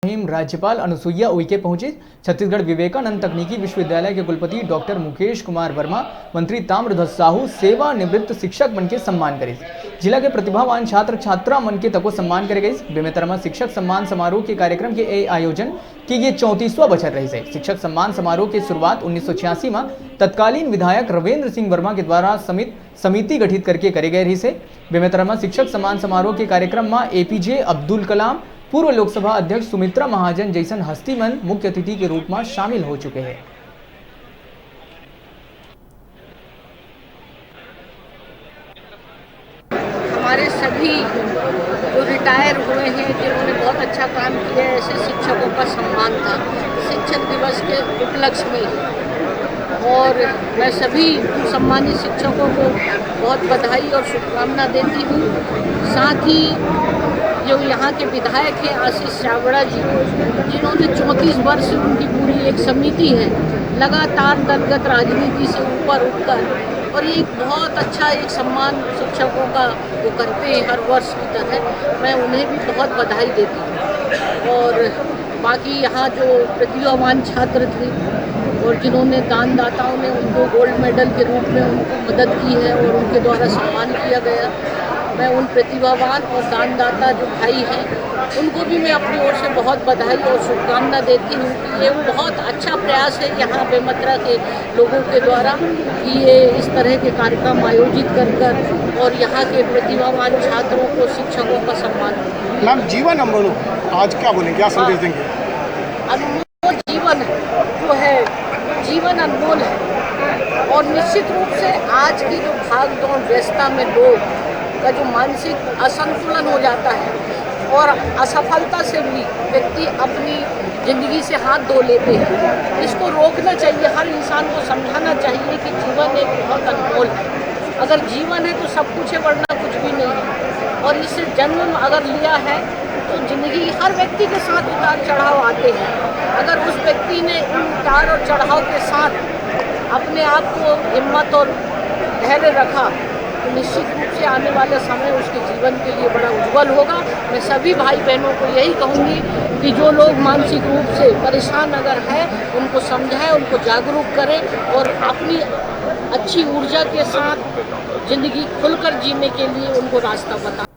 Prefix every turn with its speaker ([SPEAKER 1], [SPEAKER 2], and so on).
[SPEAKER 1] राज्यपाल अनुसुईया उइके पहुंचे। छत्तीसगढ़ विवेकानंद तकनीकी विश्वविद्यालय के कुलपति डॉक्टर मुकेश कुमार वर्मा, मंत्री ताम्रध्वज साहू सेवानिवृत्त शिक्षक मन के सम्मान करे। जिला के प्रतिभावान छात्र छात्रा मन के तको सम्मान करे गई। बेमेतरमा शिक्षक सम्मान समारोह के कार्यक्रम के आयोजन के ये 34वां बछर रही है। शिक्षक सम्मान समारोह की शुरुआत 1986 में तत्कालीन विधायक रविंद्र सिंह वर्मा के द्वारा समिति गठित करके करे गए रही है। बेमेतरमा शिक्षक सम्मान समारोह के कार्यक्रम में एपीजे अब्दुल कलाम, पूर्व लोकसभा अध्यक्ष सुमित्रा महाजन जैसन हस्तीमन मुख्य अतिथि के रूप में शामिल हो चुके हैं।
[SPEAKER 2] हमारे सभी जो रिटायर हुए हैं, जिन्होंने बहुत अच्छा काम किया है, ऐसे शिक्षकों का सम्मान था शिक्षक दिवस के उपलक्ष्य में। और मैं सभी सम्मानित शिक्षकों को बहुत बधाई और शुभकामना देती हूँ। साथ ही जो यहाँ के विधायक हैं आशीष चावड़ा जी, जिन्होंने 34 वर्ष उनकी पूरी एक समिति है, लगातार दलगत राजनीति से ऊपर उठकर, और ये एक बहुत अच्छा एक सम्मान शिक्षकों का वो करते हैं हर वर्ष की तरह। मैं उन्हें भी बहुत बधाई देती हूँ। और बाकी यहाँ जो प्रतिभावान छात्र थे और जिन्होंने दानदाताओं ने उनको गोल्ड मेडल के रूप में उनको मदद की है और उनके द्वारा सम्मान किया गया, मैं उन प्रतिभावान और दानदाता जो भाई हैं उनको भी मैं अपनी ओर से बहुत बधाई और शुभकामना देती हूँ कि ये बहुत अच्छा प्रयास है यहाँ बेमेतरा के लोगों के द्वारा कि ये इस तरह के कार्यक्रम आयोजित कर और यहाँ के प्रतिभावान छात्रों को शिक्षकों का सम्मान।
[SPEAKER 3] मैम, जीवन अमूल्य, आज क्या बोलेंगे, क्या संदेश देंगे?
[SPEAKER 2] अनमोल जीवन जो है, जीवन अनमोल है। और निश्चित रूप से आज की जो भाग दौड़ व्यस्तता में लोग का जो मानसिक असंतुलन हो जाता है और असफलता से भी व्यक्ति अपनी ज़िंदगी से हाथ धो लेते हैं, इसको रोकना चाहिए। हर इंसान को समझाना चाहिए कि जीवन एक बहुत अनमोल है। अगर जीवन है तो सब कुछ है, वरना कुछ भी नहीं है। और इस जन्म अगर लिया है तो ज़िंदगी हर व्यक्ति के साथ उतार चढ़ाव आते हैं। अगर उस व्यक्ति ने उन उतार और चढ़ाव के साथ अपने आप को हिम्मत और धैर्य रखा तो निश्चित रूप से आने वाला समय उसके जीवन के लिए बड़ा उज्जवल होगा। मैं सभी भाई बहनों को यही कहूँगी कि जो लोग मानसिक रूप से परेशान अगर हैं उनको समझाएं, उनको जागरूक करें और अपनी अच्छी ऊर्जा के साथ ज़िंदगी खुलकर जीने के लिए उनको रास्ता बताएं।